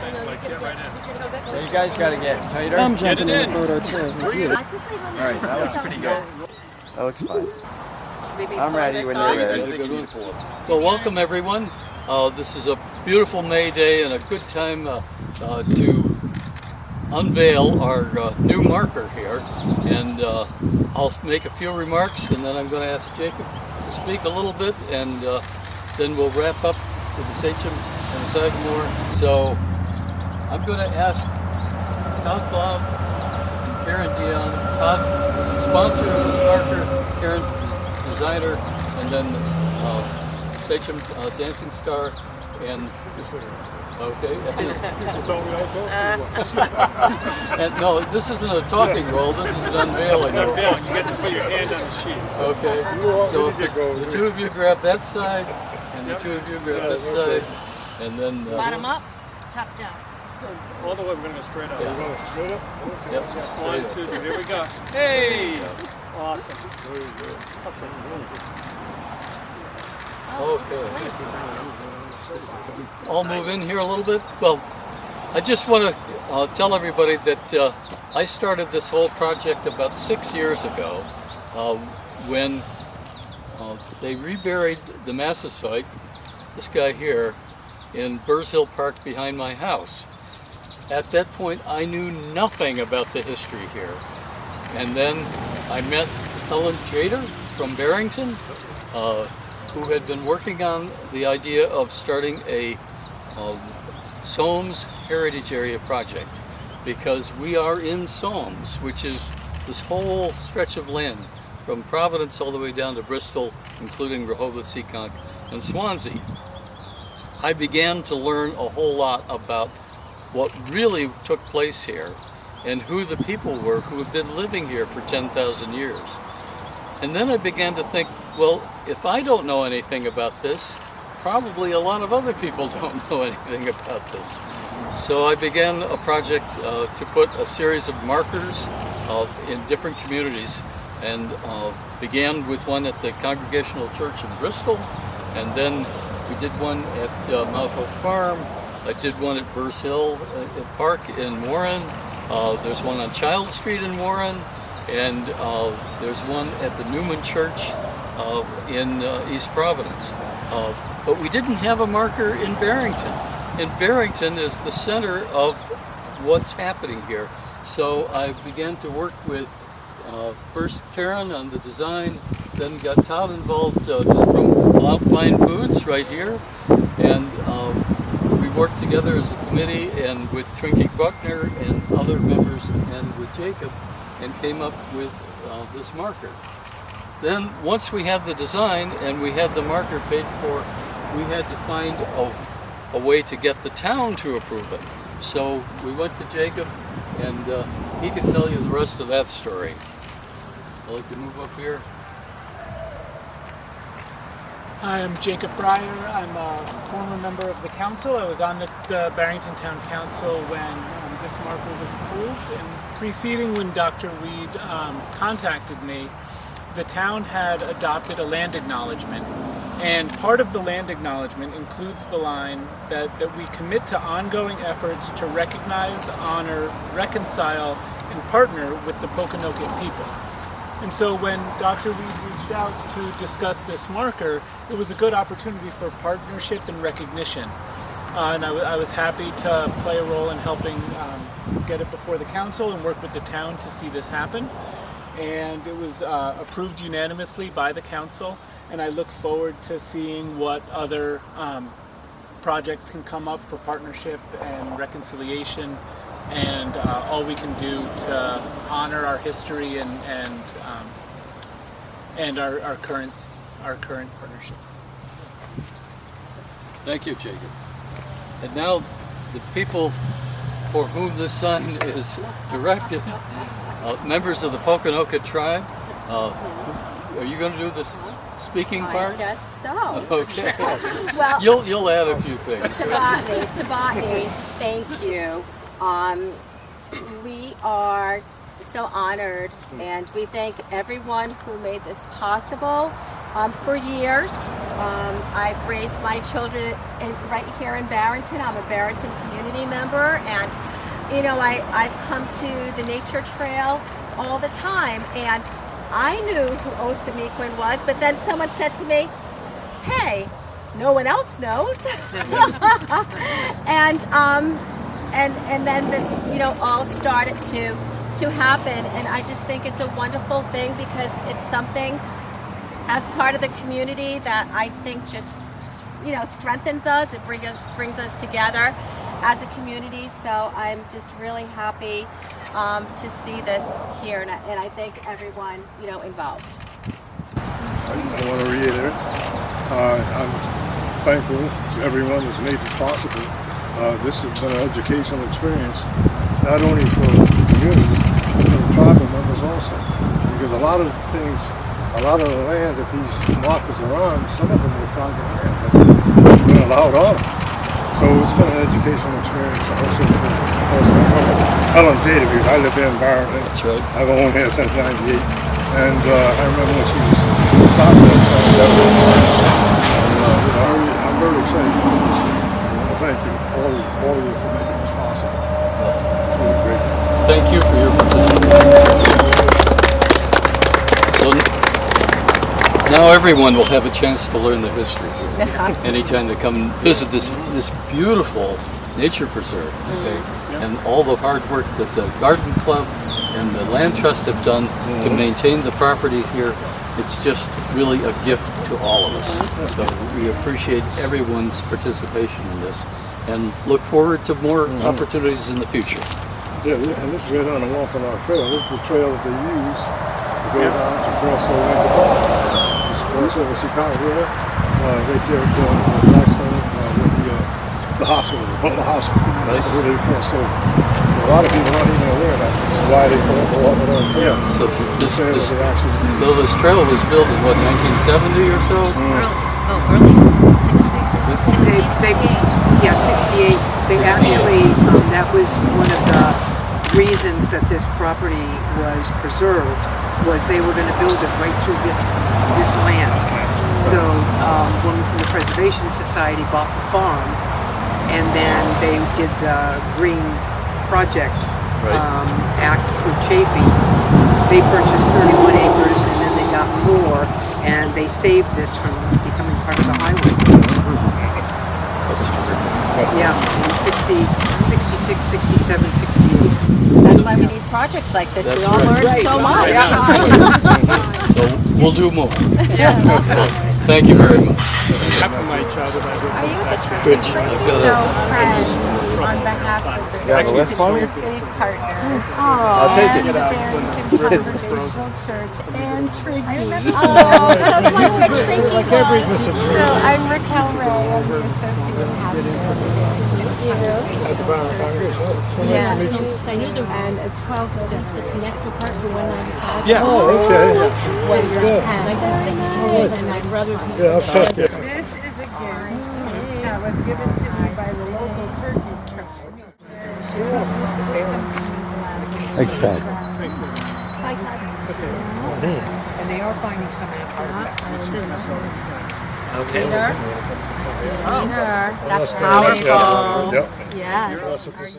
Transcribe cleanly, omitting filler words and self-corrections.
So you guys got to get tighter. I'm jumping in the photo too. Alright, that looks pretty good. That looks fine. I'm ready when you're ready. Well, welcome everyone. This is a beautiful May day and a good time to unveil our new marker here. And I'll make a few remarks and then I'm going to ask Jacob to speak a little bit, and then we'll wrap up with the Sachem and the Sagamore. So I'm going to ask Todd Bob and Karen Dion. Todd is the sponsor of this marker, Karen's the designer, and then the Sachem dancing star, and this, okay. And no, this isn't a talking role, this is an unveiling role. You get to put your hand on the sheet. Okay, so if the two of you grab that side, and the two of you grab this side, and then... Bottom up, top down. All the way, we're going to go straight up. Yeah. Straight up? Okay. Yep, One, straight two, up. three, here we go. Hey! Awesome. Okay. I'll move in here a little bit. Well, I just want to tell everybody that I started this whole project about 6 years ago when they reburied the Massasoit, this guy here, in Burrs Hill Park behind my house. At that point, I knew nothing about the history here. And then I met Helen Jader from Barrington, who had been working on the idea of starting a Soames Heritage Area project, because we are in Soames, which is this whole stretch of land from Providence all the way down to Bristol, including Rehoboth, Seekonk, and Swansea. I began to learn a whole lot about what really took place here and who the people were who had been living here for 10,000 years. And then I began to think, well, if I don't know anything about this, probably a lot of other people don't know anything about this. So I began a project to put a series of markers in different communities, and began with one at the Congregational Church in Bristol, and then we did one at Mount Hope Farm. I did one at Burrs Hill Park in Warren. There's one on Child Street in Warren, and there's one at the Newman Church in East Providence. But we didn't have a marker in Barrington. And Barrington is the center of what's happening here. So I began to work with first Karen on the design, then got Todd involved just from Fine Foods right here. And we worked together as a committee and with Trinky Buckner and other members and with Jacob, and came up with this marker. Then once we had the design and we had the marker paid for, we had to find a way to get the town to approve it. So we went to Jacob, and he can tell you the rest of that story. I'd like to move up here. Hi, I'm Jacob Breyer. I'm a former member of the council. I was on the Barrington Town Council when this marker was approved, and preceding when Dr. Weed contacted me, the town had adopted a land acknowledgement, and part of the land acknowledgement includes the line that we commit to ongoing efforts to recognize, honor, reconcile, and partner with the Pokanoket people. And so when Dr. Weed reached out to discuss this marker, it was a good opportunity for partnership and recognition. And I was happy to play a role in helping get it before the council and work with the town to see this happen. And it was approved unanimously by the council, and I look forward to seeing what other projects can come up for partnership and reconciliation, and all we can do to honor our history and our current partnerships. Thank you, Jacob. And now the people for whom this sign is directed, members of the Pokanoket tribe. Are you going to do this speaking part? I guess so. Okay. Well, You'll add a few things. Tabate, thank you. We are so honored, and we thank everyone who made this possible, For years. I've raised my children right here in Barrington. I'm a Barrington community member, and you know, I've come to the nature trail all the time, and I knew who Osamequin was, but then someone said to me, hey, no one else knows. and then this, you know, all started to happen, and I just think it's a wonderful thing because it's something as part of the community that I think just, you know, strengthens us. It brings us together as a community. So I'm just really happy to see this here, and I thank everyone, you know, involved. I want to reiterate, I'm thankful to everyone that's made this possible. This has been an educational experience, not only for the community, but for the tribal members also. Because a lot of the lands that these markers are on, some of them were tribal lands that weren't allowed on. So it's been an educational experience also for Helen Jada, because I lived there in Barrington. That's right. I've owned here since '98. And I remember when she was stopped there, so I'm very excited about this. Thank you, all of you, for making this possible. It's really great. Thank you for your participation. So now everyone will have a chance to learn the history here. Anytime they come and visit this beautiful nature preserve, okay? And all the hard work that the Garden Club and the Land Trust have done to maintain the property here, it's just really a gift to all of us. So we appreciate everyone's participation in this and look forward to more opportunities in the future. Yeah, and this is right on the Walking Our Trail. This is the trail that they use to go down to cross over into Boston. This is cross over Seacon River, right there at the Blackstone with the hospital, the Butler Hospital. That's where they cross over. A lot of people aren't even aware of that. This is why they call it the Walking Our Trail. So this trail was built in what, 1970 or so? Early 60s. 68. They actually, that was one of the reasons that this property was preserved, was they were going to build it right through this land. So a woman from the Preservation Society bought the farm, and then they did the Green Project Act through Chafee. They purchased 31 acres, and then they got more, and they saved this from becoming part of the highway. That's terrific. Yeah, in 66, 67, 68. That's why we need projects like this. That's We all right. learn so much. So we'll do more. Thank you very much. Half of my childhood I Are you the church? Good. I've got friends on behalf of the You have a list for me? Faith Partners I'll take and it. the Barrington Congregational Church and Trinity. Oh, so my such thinking. So I'm Raquel Ray. I'm the associate pastor of this team. At the Barrington Congregation. Yeah. I knew the And it's 12 to the connector part for 195. Yeah. Oh, okay. when you're 10. I did 68, and my brother. Yeah, I'll check it. This is a gift that was given to me by the local turkey tribe. Thanks, Ted. And they are finding some This is cedar. Cedar. That's powerful. Yep. Yes. That's what this is.